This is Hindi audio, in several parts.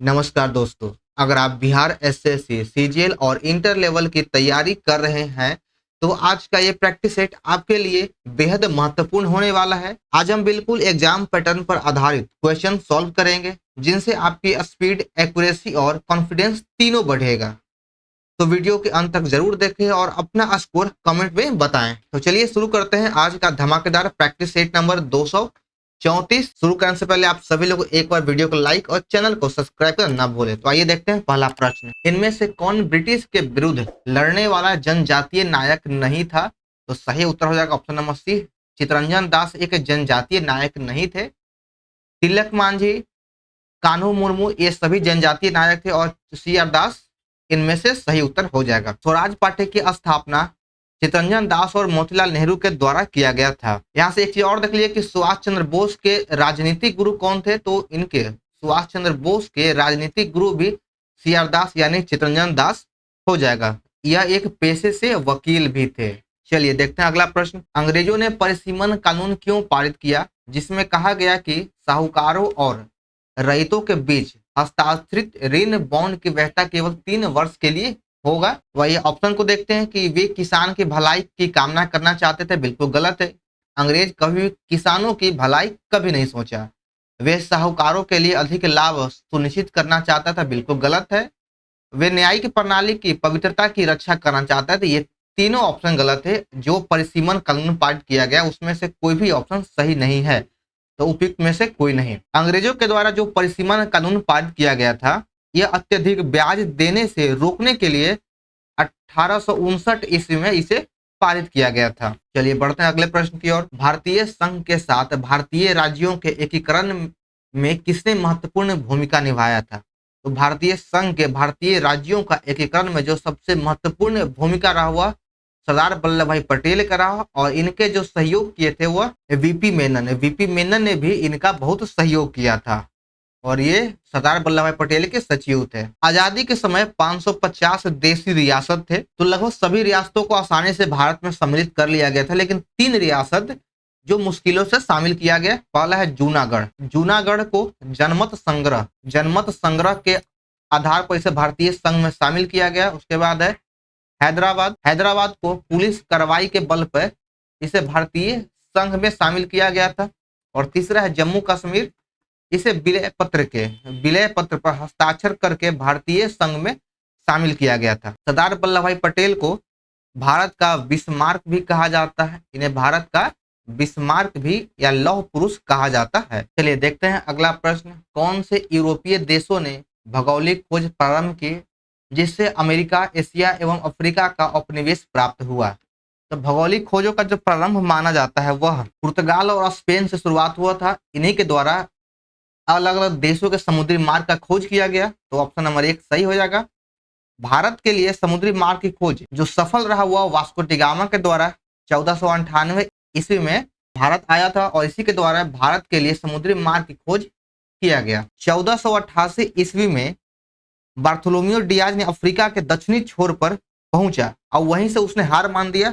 नमस्कार दोस्तों। अगर आप बिहार एसएससी, सीजीएल और इंटर लेवल की तैयारी कर रहे हैं तो आज का ये प्रैक्टिस सेट आपके लिए बेहद महत्वपूर्ण होने वाला है। आज हम बिल्कुल एग्जाम पैटर्न पर आधारित क्वेश्चन सॉल्व करेंगे जिनसे आपकी स्पीड, एक्यूरेसी और कॉन्फिडेंस तीनों बढ़ेगा। तो वीडियो के अंत तक जरूर देखें और अपना स्कोर कमेंट में बताएं। तो चलिए शुरू करते हैं आज का धमाकेदार प्रैक्टिस सेट नंबर 234। शुरू करने से पहले आप सभी लोग एक बार वीडियो को लाइक और चैनल को सब्सक्राइब करना ना भूलें। तो आइए देखते हैं पहला प्रश्न। इनमें से कौन ब्रिटिश के विरुद्ध लड़ने वाला जनजातीय नायक नहीं था? तो सही उत्तर हो जाएगा ऑप्शन नंबर सी, चितरंजन दास एक जनजातीय नायक नहीं थे। तिलक मांझी, कान्हू मुर्मू ये सभी जनजातीय नायक थे और सी आर दास इनमें से सही उत्तर हो जाएगा। स्वराज पार्टी की स्थापना चितरंजन दास और मोतीलाल नेहरू के द्वारा किया गया था। यहाँ से एक चीज और देख लीजिए कि सुभाष चंद्र बोस के राजनीतिक गुरु कौन थे? तो इनके सुभाष चंद्र बोस के राजनीतिक गुरु भी सी आर दास यानी चितरंजन दास हो जाएगा। यह एक पेशे से वकील भी थे। चलिए देखते हैं अगला प्रश्न। अंग्रेजों ने परिसीमन कानून क्यों पारित किया जिसमें कहा गया कि साहूकारों और रईतों के बीच हस्ताक्षरित ऋण बॉन्ड की वैधता केवल 3 वर्ष के लिए होगा? वही ऑप्शन को देखते हैं कि वे किसान की भलाई की कामना करना चाहते थे। बिल्कुल गलत है। अंग्रेज कभी किसानों की भलाई कभी नहीं सोचा। वे साहूकारों के लिए अधिक लाभ सुनिश्चित करना चाहता था। बिल्कुल गलत है। वे न्यायिक प्रणाली की पवित्रता की रक्षा करना चाहता है। ये तीनों ऑप्शन गलत है। जो परिसीमन कानून पारित किया गया उसमें से कोई भी ऑप्शन सही नहीं है। तो उपयुक्त में से कोई नहीं। अंग्रेजों के द्वारा जो परिसीमन कानून पारित किया गया था यह अत्यधिक ब्याज देने से रोकने के लिए 1859 ईस्वी में इसे पारित किया गया था। चलिए बढ़ते हैं अगले प्रश्न की ओर। भारतीय संघ के साथ भारतीय राज्यों के एकीकरण में किसने महत्वपूर्ण भूमिका निभाया था? तो भारतीय संघ के भारतीय राज्यों का एकीकरण में जो सबसे महत्वपूर्ण भूमिका रहा हुआ सरदार वल्लभ भाई पटेल का रहा और इनके जो सहयोग किए थे वह वीपी मेनन ने भी इनका बहुत सहयोग किया था और ये सरदार वल्लभ भाई पटेल के सचिव थे। आजादी के समय 550 देशी रियासत थे तो लगभग सभी रियासतों को आसानी से भारत में सम्मिलित कर लिया गया था, लेकिन 3 रियासत जो मुश्किलों से शामिल किया गया। पहला है जूनागढ़। जूनागढ़ को जनमत संग्रह के आधार पर इसे भारतीय संघ में शामिल किया गया। उसके बाद है हैदराबाद को पुलिस कार्रवाई के बल पर इसे भारतीय संघ में शामिल किया गया था। और तीसरा है जम्मू कश्मीर, इसे विलय पत्र पर हस्ताक्षर करके भारतीय संघ में शामिल किया गया था। सरदार वल्लभ भाई पटेल को भारत का बिस्मार्क भी कहा जाता है। इन्हें भारत का बिस्मार्क भी या लौह पुरुष कहा जाता है। चलिए देखते हैं अगला प्रश्न। कौन से यूरोपीय देशों ने भौगोलिक खोज प्रारंभ की जिससे अमेरिका, एशिया एवं अफ्रीका का उपनिवेश प्राप्त हुआ? तो भौगोलिक खोजों का जो प्रारंभ माना जाता है वह पुर्तगाल और स्पेन से शुरुआत हुआ था। इन्हीं के द्वारा अलग अलग देशों के समुद्री मार्ग का खोज किया गया। तो ऑप्शन नंबर 1 सही हो जाएगा। भारत के लिए समुद्री मार्ग की खोज जो सफल रहा हुआ वास्को डी गामा के द्वारा 1498 ईस्वी में भारत आया था और इसी के द्वारा भारत के लिए समुद्री मार्ग की खोज किया गया। 1488 ईस्वी में बार्थोलोम्यू डियाज ने अफ्रीका के दक्षिणी छोर पर पहुंचा और वहीं से उसने हार मान दिया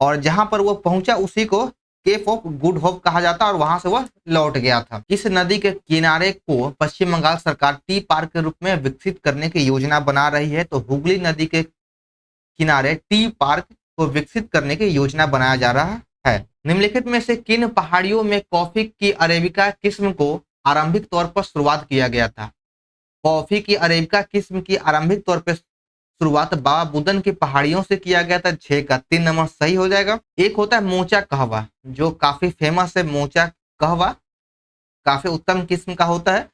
और जहां पर वह पहुंचा उसी को केप ऑफ गुड होप कहा जाता और वहां से वह लौट गया था। इस नदी के किनारे को पश्चिम बंगाल सरकार टी पार्क के रूप में विकसित करने की योजना बना रही है। तो हुगली नदी के किनारे टी पार्क को विकसित करने की योजना बनाया जा रहा है। निम्नलिखित में से किन पहाड़ियों में कॉफी की अरेबिका किस्म को आरंभिक तौर पर शुरुआत किया गया था? कॉफी की अरेबिका किस्म की आरंभिक तौर पर शुरुआत बाबा बुदन की पहाड़ियों से किया गया था। 6 का 3 नंबर सही हो जाएगा। एक होता है मोचा कहवा जो काफी फेमस है। मोचा कहवा काफी उत्तम किस्म का होता है।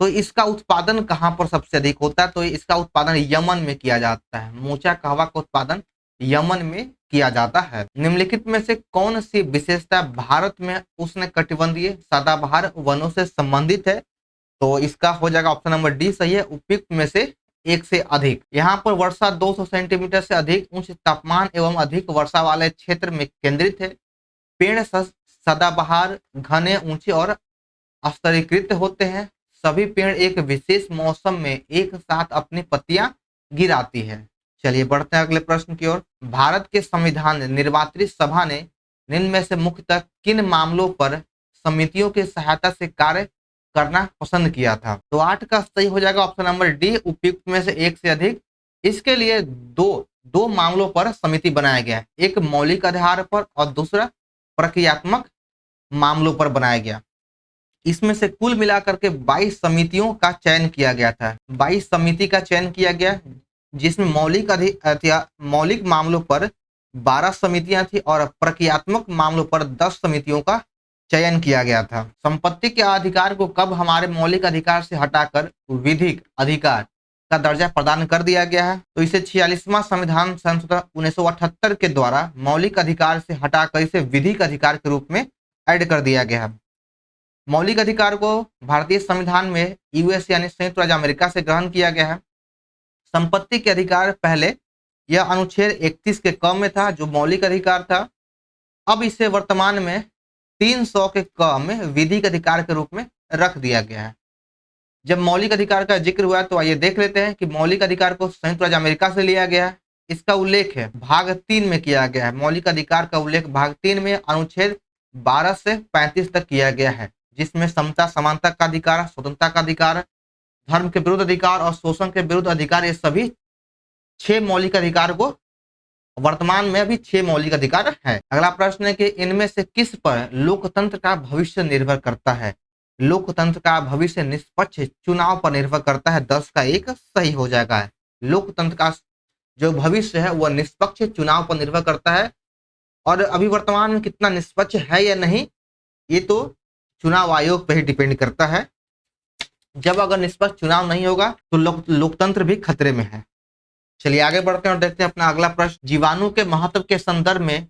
तो इसका उत्पादन कहाँ पर सबसे अधिक होता है? तो इसका उत्पादन यमन में किया जाता है। मोचा कहवा का उत्पादन यमन में किया जाता है। निम्नलिखित में से कौन सी विशेषता भारत में उष्णकटिबंधीय सदाबहार वनों से संबंधित है? तो इसका हो जाएगा ऑप्शन नंबर डी सही है। उपयुक्त में से 1 से अधिक। यहाँ पर वर्षा 200 सेंटीमीटर से अधिक उच्च तापमान एवं अधिक वर्षा वाले क्षेत्र में केंद्रित है। पेड़ सदाबहार घने, ऊंचे और स्तरीकृत होते हैं। सभी पेड़ एक विशेष मौसम में एक साथ अपनी पत्तियां गिराती है। चलिए बढ़ते हैं अगले प्रश्न की ओर। भारत के संविधान निर्वाचित सभा ने निम्न में से मुख्यतः किन मामलों पर समितियों की सहायता से कार्य करना पसंद किया था। तो 8 का सही हो जाएगा ऑप्शन नंबर डी, उपयुक्त में से एक से अधिक। इसके लिए दो मामलों पर समिति बनाया गया है, एक मौलिक आधार पर और दूसरा प्रक्रियात्मक मामलों पर बनाया गया। इसमें से कुल मिलाकर के 22 समितियों का चयन किया गया था। 22 समिति का चयन किया गया, जिसमें मौलिक मामलों पर 12 समितियां थी और प्रक्रियात्मक मामलों पर 10 समितियों का चयन किया गया था। संपत्ति के अधिकार को कब हमारे मौलिक अधिकार से हटाकर विधिक अधिकार का दर्जा प्रदान कर दिया गया है? तो इसे 46वां संविधान संशोधन 1978 के द्वारा मौलिक अधिकार से हटाकर इसे विधिक अधिकार के रूप में ऐड कर दिया गया है। मौलिक अधिकार को भारतीय संविधान में यूएस यानी संयुक्त राज्य अमेरिका से ग्रहण किया गया है। संपत्ति के अधिकार पहले यह अनुच्छेद 31 के क में था, जो मौलिक अधिकार था। अब इसे वर्तमान में 300 के क में विधिक अधिकार के रूप में रख दिया गया है। जब मौलिक अधिकार का जिक्र हुआ तो आइए देख लेते हैं कि मौलिक अधिकार को संयुक्त राज्य अमेरिका से लिया गया है। इसका उल्लेख है भाग 3 में किया गया है। मौलिक अधिकार का उल्लेख भाग 3 में अनुच्छेद 12 से 35 तक किया गया है, जिसमें समता समानता का अधिकार, स्वतंत्रता का अधिकार, धर्म के विरुद्ध अधिकार और शोषण के विरुद्ध अधिकार, ये सभी 6 मौलिक अधिकार को वर्तमान में अभी 6 मौलिक अधिकार है। अगला प्रश्न है कि इनमें से किस पर लोकतंत्र का भविष्य निर्भर करता है? लोकतंत्र का भविष्य निष्पक्ष चुनाव पर निर्भर करता है। 10 का 1 सही हो जाएगा। लोकतंत्र का जो भविष्य है वह निष्पक्ष चुनाव पर निर्भर करता है, और अभी वर्तमान में कितना निष्पक्ष है या नहीं ये तो चुनाव आयोग पर ही डिपेंड करता है। जब अगर निष्पक्ष चुनाव नहीं होगा तो लोकतंत्र भी खतरे में है। चलिए आगे बढ़ते हैं और देखते हैं अपना अगला प्रश्न। जीवाणु के महत्व के संदर्भ में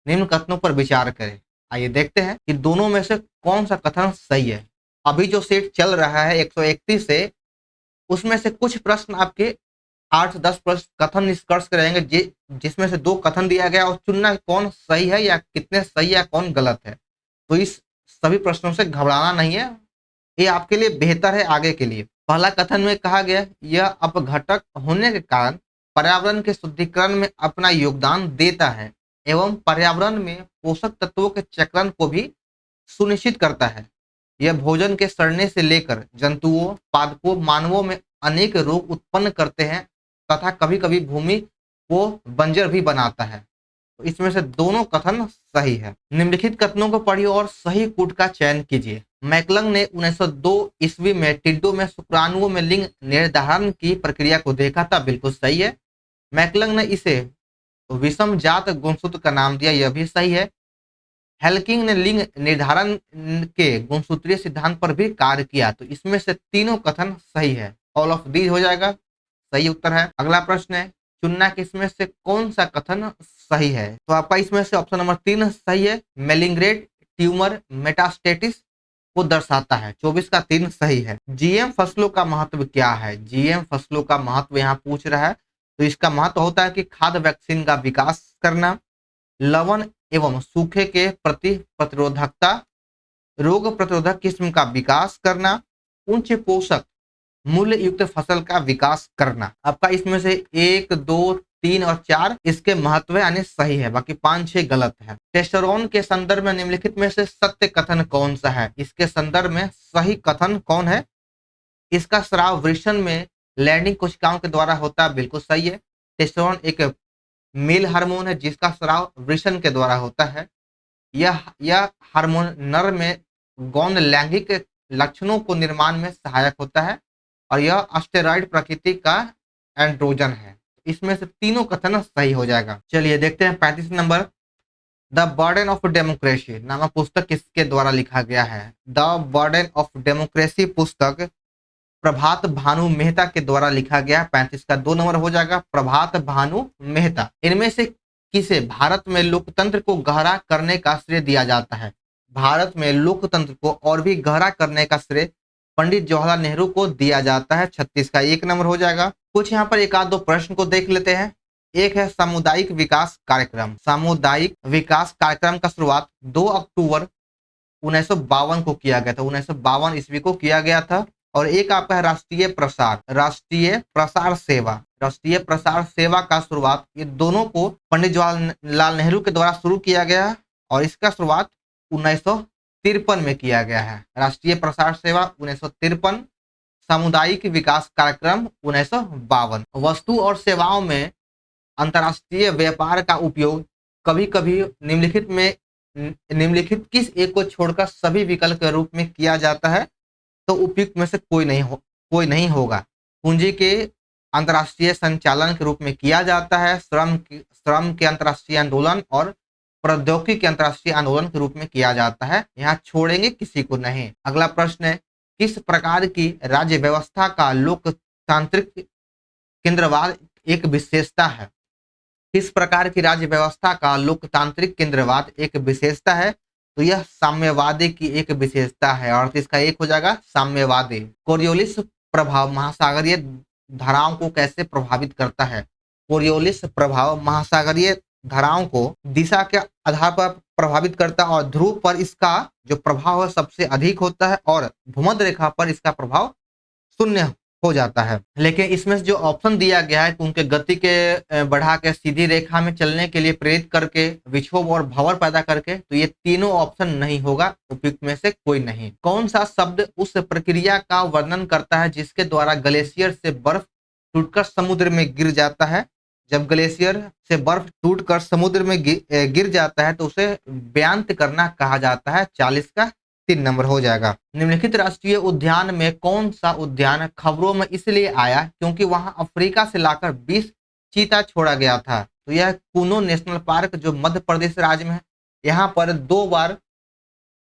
निम्न कथनों पर विचार करें। आइए देखते हैं कि दोनों में से कौन सा कथन सही है। अभी जो सेट चल रहा है 131 से, उसमें से कुछ प्रश्न आपके 8 से 10 प्रश्न कथन निष्कर्ष के रहेंगे, जिसमें से 2 कथन दिया गया और चुनना कौन सही है या कितने सही या कौन गलत है। तो इस सभी प्रश्नों से घबराना नहीं है, ये आपके लिए बेहतर है आगे के लिए। पहला कथन में कहा गया यह अपघटक होने के कारण पर्यावरण के शुद्धिकरण में अपना योगदान देता है एवं पर्यावरण में पोषक तत्वों के चक्रण को भी सुनिश्चित करता है। यह भोजन के सड़ने से लेकर जंतुओं, पादपों, मानवों में अनेक रोग उत्पन्न करते हैं तथा कभी कभी भूमि को बंजर भी बनाता है। तो इसमें से दोनों कथन सही है। निम्नलिखित कथनों को पढ़िए और सही कूट का चयन कीजिए। मैकलंग ने 1902 ईस्वी में टिड्डों में शुक्राणुओं में लिंग निर्धारण की प्रक्रिया को देखा था, बिल्कुल सही है। मैकलंग ने इसे विषम जात गुणसूत्र का नाम दिया, यह भी सही है। हेल्किंग ने लिंग निर्धारण के गुणसूत्रीय सिद्धांत पर भी कार्य किया। तो इसमें से तीनों कथन सही है, ऑल ऑफ दीज हो जाएगा, सही उत्तर है। अगला प्रश्न है चुनना कि इसमें से कौन सा कथन सही है। तो आपका इसमें से ऑप्शन नंबर 3 सही है। मेलिंग्रेट ट्यूमर मेटास्टेटिस को दर्शाता है, 24 का 3 सही है। जीएम फसलों का महत्व क्या है? जीएम फसलों का महत्व यहाँ पूछ रहा है, तो इसका महत्व होता है कि खाद्य वैक्सीन का विकास करना, लवण एवं सूखे के प्रति प्रतिरोधकता, रोग प्रतिरोधक किस्म का विकास करना, उच्च पोषक मूल्य युक्त फसल का विकास करना। आपका इसमें से 1, 2, 3 और 4 इसके महत्व यानी सही है, बाकी 5, 6 गलत है। टेस्टोस्टेरोन के संदर्भ में निम्नलिखित में से सत्य कथन कौन सा है? इसके संदर्भ में सही कथन कौन है? इसका स्राव वृषण में लैंडिंग कोशिकाओं के द्वारा होता है, बिल्कुल सही है। टेस्टोस्टेरोन एक मेल हार्मोन है जिसका स्राव वृषण के द्वारा होता है। यह हार्मोन नर में गौण लैंगिक लक्षणों को निर्माण में सहायक होता है और यह स्टेरॉइड प्रकृति का एंड्रोजन है। इसमें से तीनों कथन सही हो जाएगा। चलिए देखते हैं 35 number. The burden of democracy नामक पुस्तक किसके द्वारा लिखा गया है? द बर्डन ऑफ डेमोक्रेसी पुस्तक प्रभात भानु मेहता के द्वारा लिखा गया। 35 का 2 नंबर हो जाएगा, प्रभात भानु मेहता। इनमें से किसे भारत में लोकतंत्र को गहरा करने का श्रेय दिया जाता है? भारत में लोकतंत्र को और भी गहरा करने का श्रेय पंडित जवाहरलाल नेहरू को दिया जाता है। 36 का 1 नंबर हो जाएगा। कुछ यहाँ पर एक आध 2 प्रश्न को देख लेते हैं। एक है सामुदायिक विकास कार्यक्रम। सामुदायिक विकास कार्यक्रम का शुरुआत 2 अक्टूबर 1952 को किया गया था। 1952 ईस्वी को किया गया था। और एक आपका है राष्ट्रीय प्रसार सेवा। राष्ट्रीय प्रसार सेवा का शुरुआत, ये दोनों को पंडित जवाहरलाल नेहरू के द्वारा शुरू किया गया और इसका शुरुआत 1953 में किया गया है। राष्ट्रीय प्रसार सेवा 1953, सामुदायिक विकास कार्यक्रम 1952। वस्तु और सेवाओं में अंतर्राष्ट्रीय व्यापार का उपयोग कभी कभी निम्नलिखित किस एक को छोड़कर सभी विकल्प के रूप में किया जाता है? तो उपयुक्त में से कोई नहीं होगा। पूंजी के अंतर्राष्ट्रीय संचालन के रूप में किया जाता है, श्रम के अंतर्राष्ट्रीय आंदोलन और प्रौद्योगिकी के अंतर्राष्ट्रीय आंदोलन के रूप में किया जाता है। यहाँ छोड़ेंगे किसी को नहीं। अगला प्रश्न है, किस प्रकार की राज्य व्यवस्था का लोकतांत्रिक केंद्रवाद एक विशेषता है? किस प्रकार की राज्य व्यवस्था का लोकतांत्रिक केंद्रवाद एक विशेषता है? तो यह साम्यवादी की एक विशेषता है और इसका एक हो जाएगा साम्यवादी। कोरियोलिस प्रभाव महासागरीय धाराओं को कैसे प्रभावित करता है? कोरियोलिस प्रभाव महासागरीय धाराओं को दिशा के आधार पर प्रभावित करता है और ध्रुव पर इसका जो प्रभाव है सबसे अधिक होता है और भूमध्य रेखा पर इसका प्रभाव शून्य हो जाता है। लेकिन इसमें जो ऑप्शन दिया गया है कि उनके गति के बढ़ा के सीधी रेखा में चलने के लिए प्रेरित करके, विक्षोभ और भंवर पैदा करके, तो ये तीनों ऑप्शन नहीं होगा, उपयुक्त में से कोई नहीं। कौन सा शब्द उस प्रक्रिया का वर्णन करता है जिसके द्वारा ग्लेशियर से बर्फ टूटकर समुद्र में गिर जाता है? जब ग्लेशियर से बर्फ टूटकर समुद्र में गिर जाता है तो उसे व्यांत करना कहा जाता है। 40 का 3 नंबर हो जाएगा। निम्नलिखित राष्ट्रीय उद्यान में कौन सा उद्यान खबरों में इसलिए आया क्योंकि वहां अफ्रीका से लाकर 20 चीता छोड़ा गया था? तो यह कूनो नेशनल पार्क जो मध्य प्रदेश राज्य में है, यहाँ पर 2 बार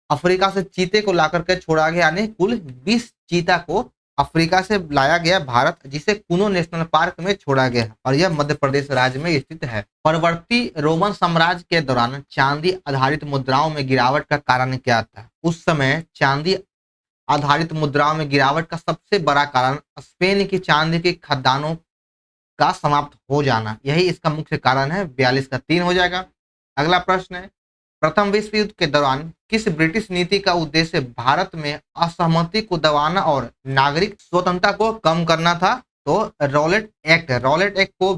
अफ्रीका से चीते को लाकर के छोड़ा गया, यानी कुल 20 चीता को अफ्रीका से लाया गया भारत, जिसे कूनो नेशनल पार्क में छोड़ा गया और यह मध्य प्रदेश राज्य में स्थित है। परवर्ती रोमन साम्राज्य के दौरान चांदी आधारित मुद्राओं में गिरावट का कारण क्या था? उस समय चांदी आधारित मुद्राओं में गिरावट का सबसे बड़ा कारण स्पेन की चांदी की खदानों का समाप्त हो जाना, यही इसका मुख्य कारण है। 42 का 3 हो जाएगा। अगला प्रश्न है, प्रथम विश्व युद्ध के दौरान किस ब्रिटिश नीति का उद्देश्य भारत में असहमति को दबाना और नागरिक स्वतंत्रता को कम करना था? तो रॉलेट एक्ट को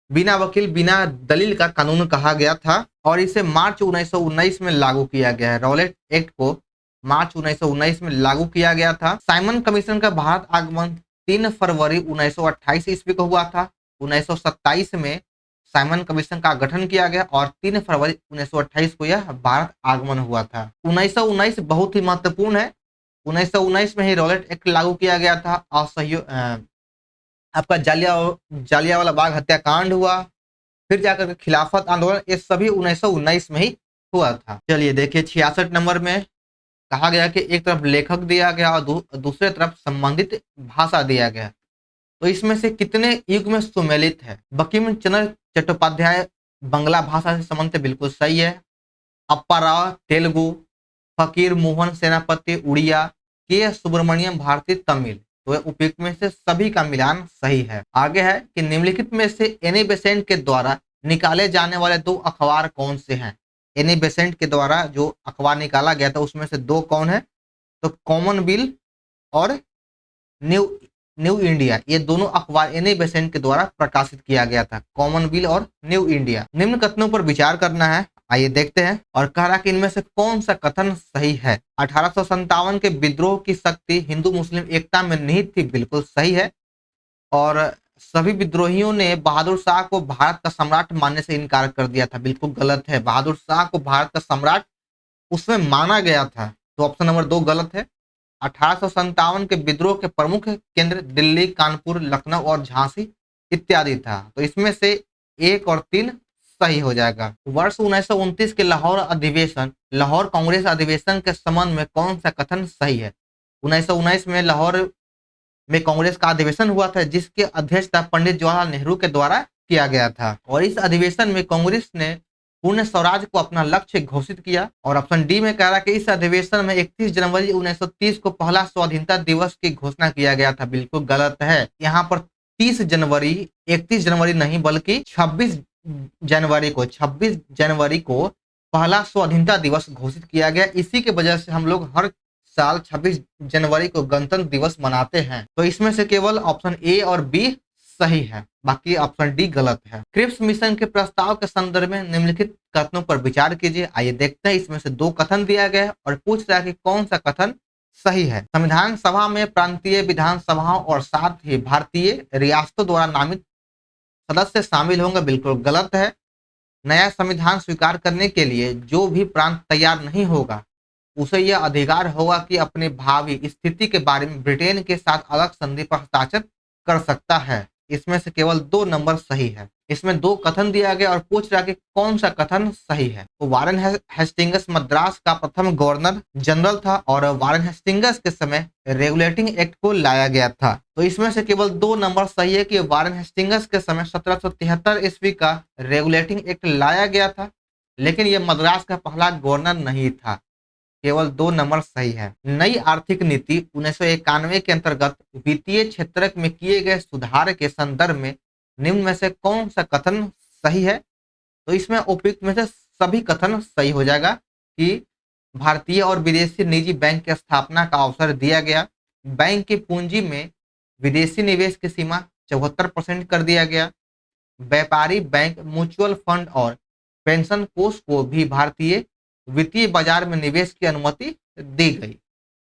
बिना वकील बिना दलील का कानून कहा गया था और इसे मार्च 1919 में लागू किया गया है। रॉलेट एक्ट को मार्च 1919 में लागू किया गया था। साइमन कमीशन का भारत आगमन 3 फरवरी 1928 ईस्वी को हुआ था। 1927 में साइमन कमीशन का गठन किया गया और 3 फरवरी 1928 को यह भारत आगमन हुआ था। 1919 बहुत ही महत्वपूर्ण है। 1919 में ही रॉलेट एक्ट लागू किया गया था और आपका जालियांवाला बाग हत्याकांड हुआ, फिर जाकर खिलाफत आंदोलन, ये सभी 1919 में ही हुआ था। चलिए देखिए 66 नंबर में कहा गया कि एक तरफ लेखक दिया गया और दूसरे तरफ संबंधित भाषा दिया गया, तो इसमें से कितने युग में सुमेलित है? बंकिम चंद्र चट्टोपाध्याय बांग्ला भाषा से संबंधित, बिल्कुल सही है। अप्पा राव तेलुगु, फकीर मोहन सेनापति उड़िया, के सुब्रमण्यम भारती तमिल, तो उपयुक्त में से सभी का मिलान सही है। आगे है कि निम्नलिखित में से एनी बेसेंट के द्वारा निकाले जाने वाले 2 अखबार कौन से हैं? एनी बेसेंट के द्वारा जो अखबार निकाला गया था उसमें से 2 कौन है? तो कॉमनवेल्थ और न्यू इंडिया, ये दोनों अखबार एनी बेसेंट के द्वारा प्रकाशित किया गया था, कॉमनवेल्थ और न्यू इंडिया। निम्न कथनों पर विचार करना है, आइए देखते हैं। और कह रहा कि इनमें से कौन सा कथन सही है? 1857 के विद्रोह की शक्ति हिंदू मुस्लिम एकता में निहित थी, बिल्कुल सही है। और सभी विद्रोहियों ने बहादुर शाह को भारत का सम्राट मानने से इनकार कर दिया था, बिल्कुल गलत है। बहादुर शाह को भारत का सम्राट उसमें माना गया था, तो ऑप्शन नंबर 2 गलत है। 1857 के विद्रोह के प्रमुख केंद्र दिल्ली, कानपुर, लखनऊ और झांसी इत्यादि था, तो इसमें से 1 और 3 सही हो जाएगा। वर्ष 1929 के लाहौर कांग्रेस अधिवेशन के संबंध में कौन सा कथन सही है? 1919 में लाहौर में कांग्रेस का अधिवेशन हुआ था जिसके अध्यक्षता पंडित जवाहरलाल नेहरू के द्वारा किया गया था और इस अधिवेशन में कांग्रेस ने पूर्ण स्वराज को अपना लक्ष्य घोषित किया। और ऑप्शन डी में कह रहा है कि इस अधिवेशन में 31 जनवरी 1930 को पहला स्वाधीनता दिवस की घोषणा किया गया था, बिल्कुल गलत है। यहाँ पर 31 जनवरी नहीं बल्कि 26 जनवरी को पहला स्वाधीनता दिवस घोषित किया गया। इसी के वजह से हम लोग हर साल 26 जनवरी को गणतंत्र दिवस मनाते हैं, तो इसमें से केवल ऑप्शन ए और बी सही है। बाकी ऑप्शन डी गलत है। क्रिप्स मिशन के प्रस्ताव के संदर्भ में निम्नलिखित कथनों पर विचार कीजिए। आइए देखते हैं, इसमें से 2 कथन दिया गया है और पूछ रहा है कि कौन सा कथन सही है। संविधान सभा में प्रांतीय विधानसभाओं और साथ ही भारतीय रियासतों द्वारा नामित सदस्य शामिल होंगे, बिल्कुल गलत है। नया संविधान स्वीकार करने के लिए जो भी प्रांत तैयार नहीं होगा उसे यह अधिकार होगा कि अपने भावी स्थिति के बारे में ब्रिटेन के साथ अलग संधि पर हस्ताक्षर कर सकता है। इसमें से केवल 2 नंबर सही है। इसमें 2 कथन दिया गया और पूछ रहा कि कौन सा कथन सही है। तो वारेन हेस्टिंग्स मद्रास का प्रथम गवर्नर जनरल था और वारेन हेस्टिंग्स के समय रेगुलेटिंग एक्ट को लाया गया था। तो इसमें से केवल 2 नंबर सही है कि वारेन हेस्टिंग्स के समय 1773 ईस्वी का रेगुलेटिंग एक्ट लाया गया था, लेकिन यह मद्रास का पहला गवर्नर नहीं था। केवल 2 नंबर सही है। नई आर्थिक नीति 1991 के अंतर्गत वित्तीय क्षेत्र में किए गए सुधार के संदर्भ में निम्न में से कौन सा कथन सही है। तो इसमें उपयुक्त में से सभी कथन सही हो जाएगा कि भारतीय और विदेशी निजी बैंक की स्थापना का अवसर दिया गया। बैंक की पूंजी में विदेशी निवेश की सीमा 74% कर दिया गया। व्यापारी बैंक, म्यूचुअल फंड और पेंशन कोष को भी भारतीय वित्तीय बाजार में निवेश की अनुमति दी गई।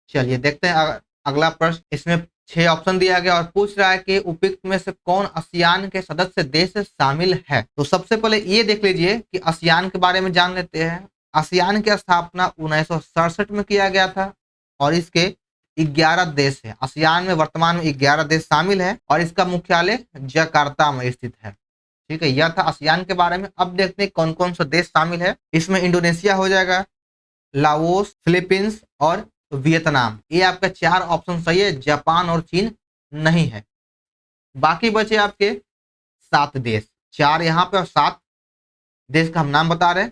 चलिए देखते हैं अगला प्रश्न। इसमें 6 ऑप्शन दिया गया और पूछ रहा है कि उपयुक्त में से कौन आसियान के सदस्य देश शामिल है। तो सबसे पहले ये देख लीजिए कि आसियान के बारे में जान लेते हैं। आसियान की स्थापना 1967 में किया गया था और इसके 11 देश है। आसियान में वर्तमान में 11 देश शामिल है और इसका मुख्यालय जकार्ता में स्थित है। ठीक है, यह था आसियान के बारे में। अब देखते हैं कौन कौन सा देश शामिल है। इसमें इंडोनेशिया हो जाएगा, लाओस, फिलीपींस और वियतनाम। ये आपका 4 ऑप्शन सही है। जापान और चीन नहीं है। बाकी बचे आपके 7 देश, 4 यहाँ पे और 7 देश का हम नाम बता रहे हैं।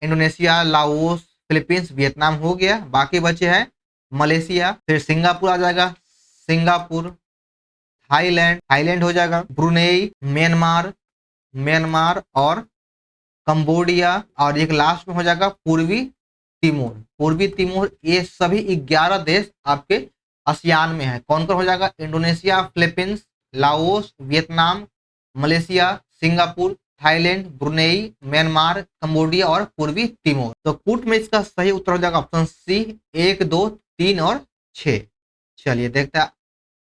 इंडोनेशिया, लाओस, फिलीपींस, वियतनाम हो गया। बाकी बचे हैं मलेशिया, फिर सिंगापुर आ जाएगा, सिंगापुर, थाईलैंड हो जाएगा, ब्रुनेई, म्यांमार और कंबोडिया और एक लास्ट में हो जाएगा पूर्वी तिमोर। ये सभी 11 देश आपके आसियान में है। कौन कौन हो जाएगा? Indonesia, Philippines, Laos, Vietnam, Malaysia, Singapore, Thailand, Brunei, Myanmar, Cambodia और पूर्वी तिमोर। तो कूट में इसका सही उत्तर हो जाएगा ऑप्शन सी, 1, 2, 3 और 6। चलिए देखते हैं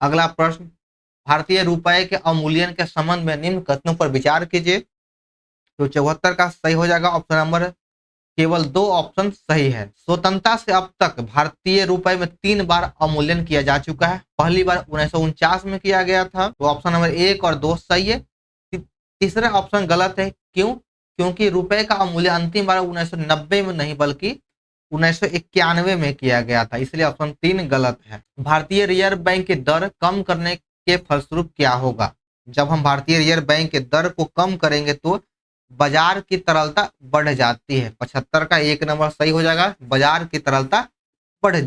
अगला प्रश्न। भारतीय रुपए के अवमूल्यन के संबंध में निम्न कथनों पर विचार कीजिए। तो 74 का सही हो जाएगा ऑप्शन नंबर। केवल 2 ऑप्शन सही है। स्वतंत्रता से अब तक भारतीय रुपए में 3 बार अवमूल्यन किया जा चुका है। पहली बार 1949 में किया गया था। तो ऑप्शन नंबर 1 और 2 सही है। तीसरा ऑप्शन गलत है। क्यों? क्योंकि रुपए का अवमूल्यन अंतिम बार 1990 में नहीं बल्कि 1991 में किया गया था, इसलिए ऑप्शन 3 गलत है। भारतीय रिजर्व बैंक की दर कम करने के फलस्वरूप क्या होगा? जब हम भारतीय रिजर्व बैंक के दर को कम करेंगे तो बाजार की तरलता बढ़ जाती है। 75 का 1 नंबर सही हो जाएगा। बाजार की तरलता बढ़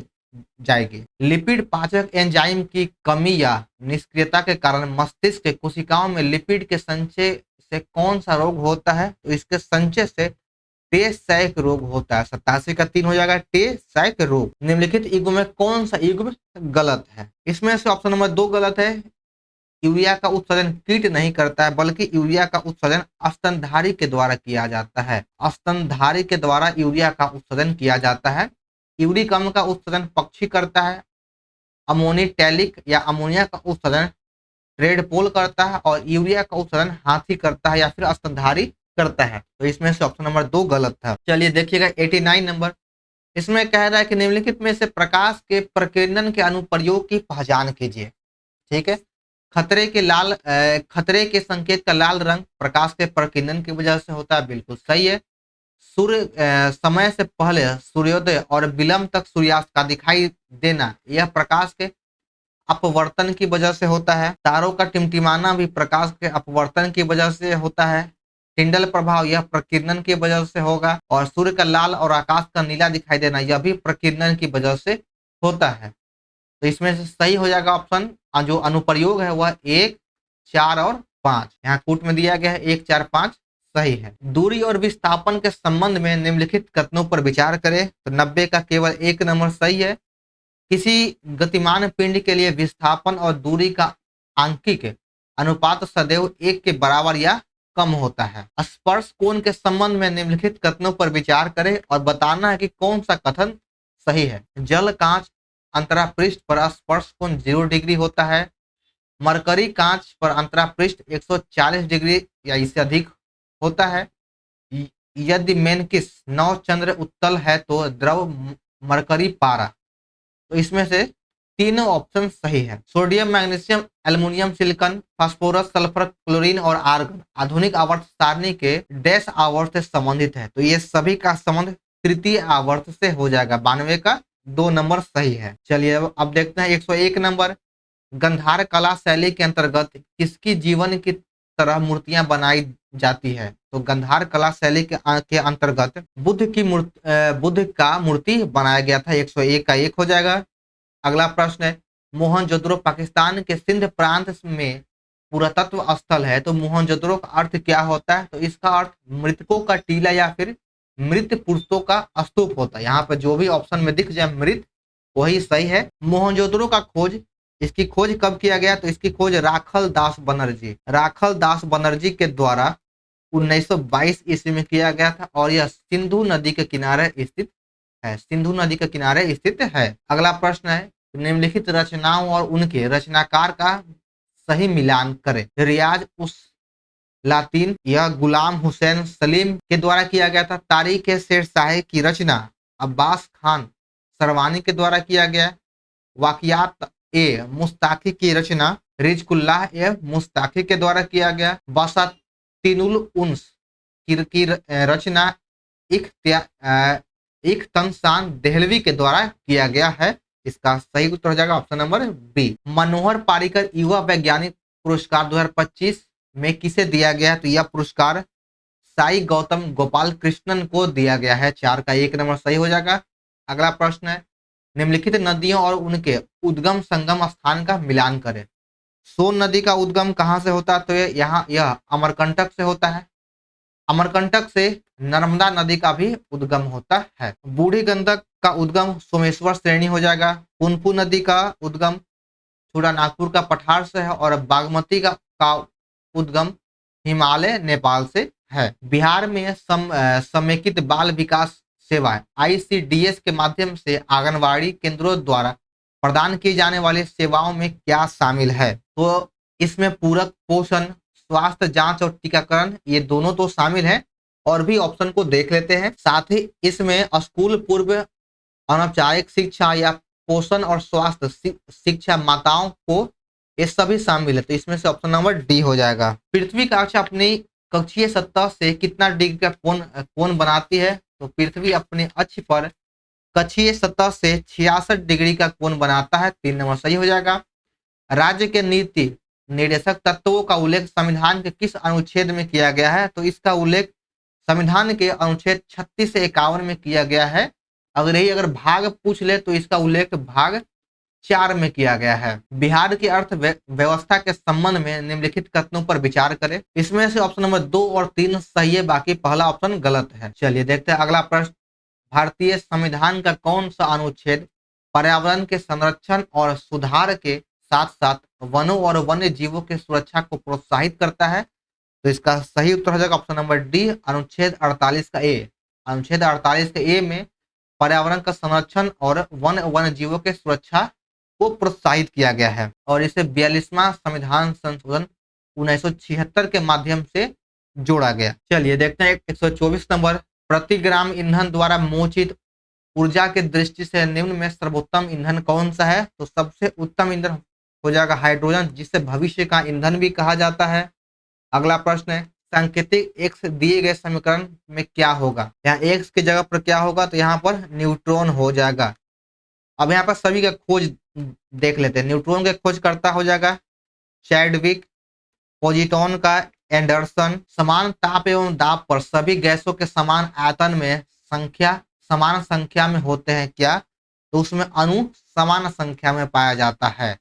जाएगी। लिपिड पाचक एंजाइम की कमी या निष्क्रियता के कारण मस्तिष्क के कोशिकाओं में लिपिड के संचय से कौन सा रोग होता है? तो इसके संचय से टे-सैक रोग होता है। 87 का 3 हो जाएगा टे-सैक रोग। निम्नलिखित युग्म में कौन सा युग्म गलत है? इसमें से ऑप्शन नंबर 2 गलत है। यूरिया का उत्सर्जन कीट नहीं करता है बल्कि यूरिया का उत्सर्जन स्तनधारी के द्वारा किया जाता है। स्तनधारी के द्वारा यूरिया का उत्सर्जन किया जाता है। यूरिक अम्ल का उत्सर्जन पक्षी करता है। अमोनिटैलिक या अमोनिया का उत्सर्जन ट्रेडपोल करता है और यूरिया का उत्सर्जन हाथी करता है या फिर स्तनधारी करता है। तो इसमें से ऑप्शन नंबर 2 गलत था। चलिए देखिएगा 89 नंबर। इसमें कह रहा है कि निम्नलिखित में से प्रकाश के प्रकीर्णन के अनुप्रयोग की पहचान कीजिए। ठीक है, खतरे के संकेत का लाल रंग प्रकाश के प्रकीर्णन की वजह से होता है, बिल्कुल सही है। सूर्य समय से पहले सूर्योदय और विलंब तक सूर्यास्त का दिखाई देना, यह प्रकाश के अपवर्तन की वजह से होता है। तारों का टिमटिमाना भी प्रकाश के अपवर्तन की वजह से होता है। टिंडल प्रभाव यह प्रकीर्णन की वजह से होगा और सूर्य का लाल और आकाश का नीला दिखाई देना यह भी प्रकीर्णन की वजह से होता है। तो इसमें से सही हो जाएगा ऑप्शन जो अनुप्रयोग है वह 1, 4 और 5। यहाँ कूट में दिया गया है 1, 4, 5 सही है। दूरी और विस्थापन के संबंध में निम्नलिखित कथनों पर विचार करें। तो 90 का केवल 1 नंबर सही है। किसी गतिमान पिंड के लिए विस्थापन और दूरी का आंकिक अनुपात सदैव 1 के बराबर या कम होता है। स्पर्श कोण के संबंध में निम्नलिखित कथनों पर विचार करें और बताना है कि कौन सा कथन सही है। जल कांच अंतरा पृष्ठ पर स्पर्श कोण 0 डिग्री होता है। मरकरी कांच पर अंतरा पृष्ठ 140 डिग्री या इससे अधिक होता है। यदि मेनकिस नौ चंद्र उत्तल है तो द्रव मरकरी पारा। तो इसमें से तीनों ऑप्शन सही है। Sodium, magnesium, aluminium, silicon, phosphorus, sulphur, chlorine और आर्गन आधुनिक आवर्त सारणी के डैश आवर्त से संबंधित है। तो ये सभी का संबंध तृतीय आवर्त से हो जाएगा। 92 का 2 नंबर सही है। चलिए अब देखते हैं 101 नंबर। गंधार कला शैली के अंतर्गत किसकी जीवन की तरह मूर्तियां बनाई जाती है? तो गंधार कला शैली के अंतर्गत बुद्ध का मूर्ति बनाया गया था। 101 का 1 हो जाएगा। अगला प्रश्न है, मोहनजोदड़ो पाकिस्तान के सिंध प्रांत में पुरातत्व स्थल है। तो मोहनजोदड़ो का अर्थ क्या होता है? तो इसका अर्थ मृतकों का टीला या फिर मृत पुरुषों का स्तूप होता है। यहाँ पे जो भी ऑप्शन में दिख जाए मृत, वही सही है। मोहनजोदड़ो का खोज, इसकी खोज कब किया गया? तो इसकी खोज राखल दास बनर्जी के द्वारा 1922 ईस्वी में किया गया था और यह सिंधु नदी के किनारे स्थित है। अगला प्रश्न है, निम्नलिखित रचनाओं और उनके रचनाकार का सही मिलान करें। रियाज उस लातीन यह गुलाम हुसैन सलीम के द्वारा किया गया था। तारीख शेर शाह की रचना अब्बास खान सरवानी के द्वारा किया गया। वाकियात ए मुस्ताकी की रचना रिजकुल्लाह ए मुस्ताकी के द्वारा किया गया। बसातिनुल उन्स की रचना इख्तनसान देहलवी के द्वारा किया गया है। इसका सही उत्तर हो जाएगा ऑप्शन नंबर बी। मनोहर पारिकर युवा वैज्ञानिक पुरस्कार 2025 में किसे दिया गया? तो यह पुरस्कार साई गौतम गोपाल कृष्णन को दिया गया है। 4 का 1 नंबर सही हो जाएगा। अगला प्रश्न है, निम्नलिखित नदियों और उनके उद्गम संगम स्थान का मिलान करें। सोन नदी का उद्गम कहाँ से होता है? तो यह अमरकंटक से होता है। अमरकंटक से नर्मदा नदी का भी उद्गम होता है। बूढ़ी गंडक का उद्गम सोमेश्वर श्रेणी हो जाएगा। पुनपु नदी का उद्गम छुड़ा नागपुर का पठार से है और बागमती का उद्गम हिमालय नेपाल से है। बिहार में समेकित बाल विकास सेवा ICDS के माध्यम से आंगनवाड़ी केंद्रों द्वारा प्रदान की जाने वाली सेवाओं में क्या शामिल है? तो इसमें पूरक पोषण, स्वास्थ्य जांच और टीकाकरण, ये दोनों तो शामिल है। और भी ऑप्शन को देख लेते हैं। साथ ही इसमें स्कूल पूर्व अनौपचारिक शिक्षा या पोषण और स्वास्थ्य शिक्षा माताओं को, ये सभी शामिल है। तो इसमें से ऑप्शन नंबर डी हो जाएगा। पृथ्वी कक्षा अपनी कक्षीय सतह से कितना डिग्री का कोण बनाती है? तो पृथ्वी अपने अक्ष पर कक्षीय सतह से 66 डिग्री का कोण बनाता है। 3 नंबर सही हो जाएगा। राज्य के नीति निर्देशक तत्वों का उल्लेख संविधान के किस अनुच्छेद में किया गया है? तो इसका उल्लेख संविधान के अनुच्छेद 36 से 51 में किया गया है। अगर भाग पूछ ले तो इसका उल्लेख भाग 4 में किया गया है। बिहार की अर्थ व्यवस्था के संबंध में निम्नलिखित कथनों पर विचार करें। इसमें से ऑप्शन नंबर 2 और 3 सही है, बाकी पहला ऑप्शन गलत है। चलिए देखते हैं अगला प्रश्न। भारतीय संविधान का कौन सा अनुच्छेद पर्यावरण के संरक्षण और सुधार के साथ साथ वनों और वन्य जीवों की सुरक्षा को प्रोत्साहित करता है? तो इसका सही उत्तर हो जाएगा ऑप्शन नंबर डी, अनुच्छेद 48 का ए। अनुच्छेद 48 के ए में पर्यावरण का संरक्षण और वन्य जीवों के सुरक्षा को प्रोत्साहित किया गया है और इसे 42वां संविधान संशोधन 1976 के माध्यम से जोड़ा गया। चलिए देखते हैं 124 नंबर। प्रति ग्राम ईंधन द्वारा मोचित ऊर्जा की दृष्टि से निम्न में सर्वोत्तम ईंधन कौन सा है? तो सबसे उत्तम ईंधन हो जाएगा हाइड्रोजन, जिसे भविष्य का ईंधन भी कहा जाता है। अगला प्रश्न है, सांकेतिक x दिए गए समीकरण में क्या होगा? यहाँ x की जगह पर क्या होगा? तो यहाँ पर न्यूट्रॉन हो जाएगा। अब यहाँ पर सभी का खोज देख लेते हैं। न्यूट्रॉन के खोजकर्ता हो जाएगा चैडविक, पोजिट्रॉन का एंडरसन। समान ताप एवं दाब पर सभी गैसों के समान आयतन में समान संख्या में होते हैं क्या? तो उसमें अणु समान संख्या में पाया जाता है।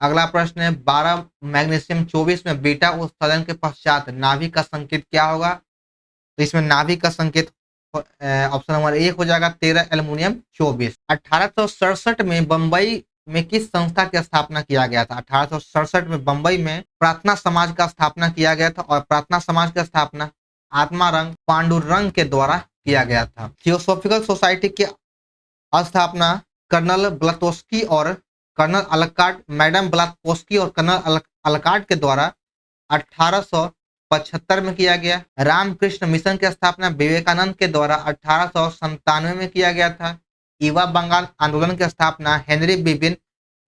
अगला प्रश्न है, 12 मैग्नीशियम 24 में बीटा उत्सर्जन के पश्चात नाभिक का संकेत क्या होगा? तो इसमें नाभिक का संकेत ऑप्शन नंबर 1 हो जाएगा 13 एल्युमिनियम 24। 1867 में बंबई में किस संस्था की स्थापना किया गया था? 1867 में बंबई में प्रार्थना समाज का स्थापना किया गया था और प्रार्थना समाज की स्थापना आत्मारंग पांडुरंग के द्वारा किया गया था। थियोसॉफिकल सोसाइटी की स्थापना कर्नल ब्लातोस्की और कर्नल अलकाट मैडम ब्लातोस्की और कर्नल अलकाट के द्वारा 1875 में किया गया। रामकृष्ण मिशन की स्थापना विवेकानंद के द्वारा 1897 में किया गया था। युवा बंगाल आंदोलन की स्थापना हेनरी बिबिन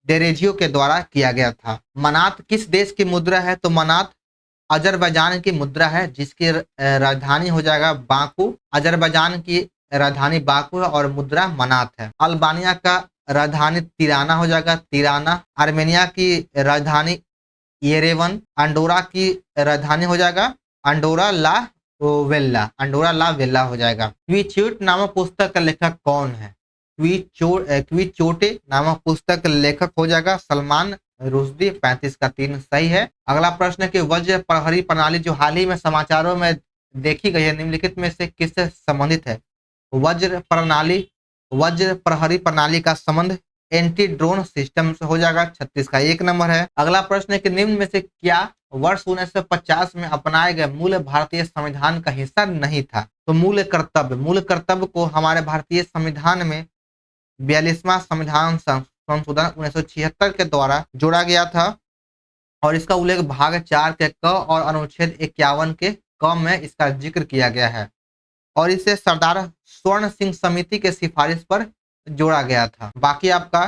डेरेजियो के द्वारा किया गया था। मनात किस देश की मुद्रा है? तो मनात अजरबैजान की मुद्रा है, जिसकी राजधानी हो जाएगा बाकू। अजरबैजान की राजधानी बाकू है और मुद्रा मनात है। अल्बानिया का राजधानी तिराना हो जाएगा, तिराना। आर्मेनिया की राजधानी येरेवन। अंडोरा की राजधानी हो जाएगा अंडोरा ला वेल्ला, अंडोरा ला वेल्ला हो जाएगा। क्विचोट नामक पुस्तक का लेखक कौन है? क्विचोटे नामक पुस्तक का लेखक हो जाएगा सलमान रुश्दी। 35 का 3 सही है। अगला प्रश्न है कि वज्र प्रहरी प्रणाली जो हाल ही में समाचारों में देखी गई है, निम्नलिखित में से किससे संबंधित है? वज्र प्रहरी प्रणाली का संबंध एंटी ड्रोन सिस्टम से हो जाएगा। 36 का 1 नंबर है। अगला प्रश्न है कि निम्न में से क्या वर्ष 1950 में अपनाए गए मूल भारतीय संविधान का हिस्सा नहीं था? तो मूल कर्तव्य को हमारे भारतीय संविधान में 42वां संविधान संशोधन 1976 के द्वारा जोड़ा गया था और इसका उल्लेख भाग 4 के क और अनुच्छेद 51 के क में इसका जिक्र किया गया है और इसे सरदार स्वर्ण सिंह समिति के सिफारिश पर जोड़ा गया था। बाकी आपका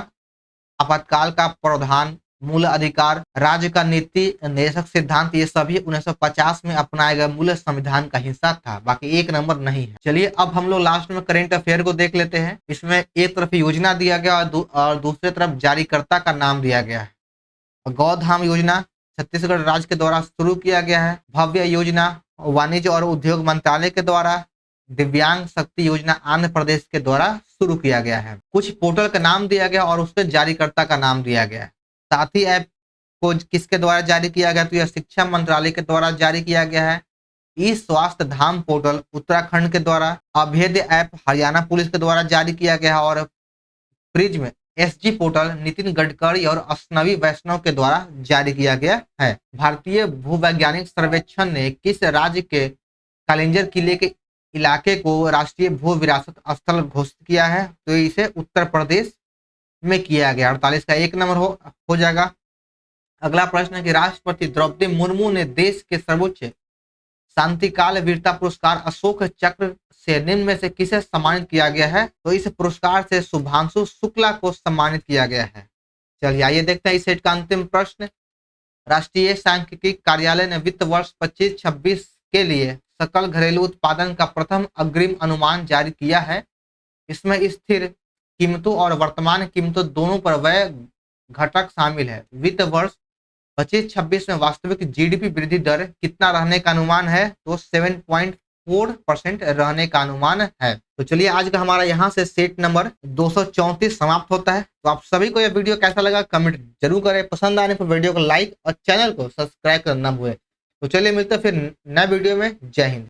आपातकाल का प्रावधान, मूल अधिकार, राज्य का नीति निर्देशक सिद्धांत, ये सभी 1950 में अपनाए गए मूल संविधान का हिस्सा था। बाकी 1 नंबर नहीं है। चलिए अब हम लोग लास्ट में करंट अफेयर को देख लेते हैं। इसमें एक तरफ योजना दिया गया और दूसरी तरफ जारीकर्ता का नाम दिया गया है। गौधाम योजना छत्तीसगढ़ राज्य के द्वारा शुरू किया गया है। भव्य योजना वाणिज्य और उद्योग मंत्रालय के द्वारा। दिव्यांग शक्ति योजना आंध्र प्रदेश के द्वारा शुरू किया गया है। कुछ पोर्टल का नाम दिया गया और उसके जारीकर्ता का नाम दिया गया है। साथी ऐप को किसके द्वारा जारी किया गया? तो यह शिक्षा मंत्रालय के द्वारा जारी किया गया है। ई स्वास्थ्य धाम पोर्टल उत्तराखंड के द्वारा। अभेद्य ऐप हरियाणा पुलिस के द्वारा जारी किया गया है और prism SG portal Nitin Gadkari और अश्नवी वैष्णव के द्वारा जारी किया गया है। भारतीय भूवैज्ञानिक सर्वेक्षण ने किस राज्य के कालिंजर किले के इलाके को राष्ट्रीय भू विरासत स्थल घोषित किया है? तो इसे उत्तर प्रदेश में किया गया। 48 का 1 नंबर हो जाएगा। अगला प्रश्न है कि राष्ट्रपति द्रौपदी मुर्मू ने देश के सर्वोच्च शांतिकाल वीरता पुरस्कार अशोक चक्र से निम्न में से किसे सम्मानित किया गया है? तो इस पुरस्कार से शुभांशु शुक्ला को सम्मानित किया गया है। चलिए आइए देखते हैं इस सेट का अंतिम प्रश्न। राष्ट्रीय सांख्यिकी कार्यालय ने वित्त वर्ष 25-26 के लिए सकल घरेलू उत्पादन का प्रथम अग्रिम अनुमान जारी किया है। इसमें स्थिर कीमतों और वर्तमान कीमतों दोनों पर व्यय घटक शामिल है। वित्त वर्ष 25-26 में वास्तविक जीडीपी वृद्धि दर कितना रहने का अनुमान है? तो 7.4% रहने का अनुमान है। तो चलिए आज का हमारा यहाँ से सेट नंबर 234 समाप्त होता है। तो आप सभी को यह वीडियो कैसा लगा कमेंट जरूर करें। पसंद आने पर वीडियो को लाइक और चैनल को सब्सक्राइब करना भूलें। तो चलिए मिलते हैं फिर नए वीडियो में। जय हिंद।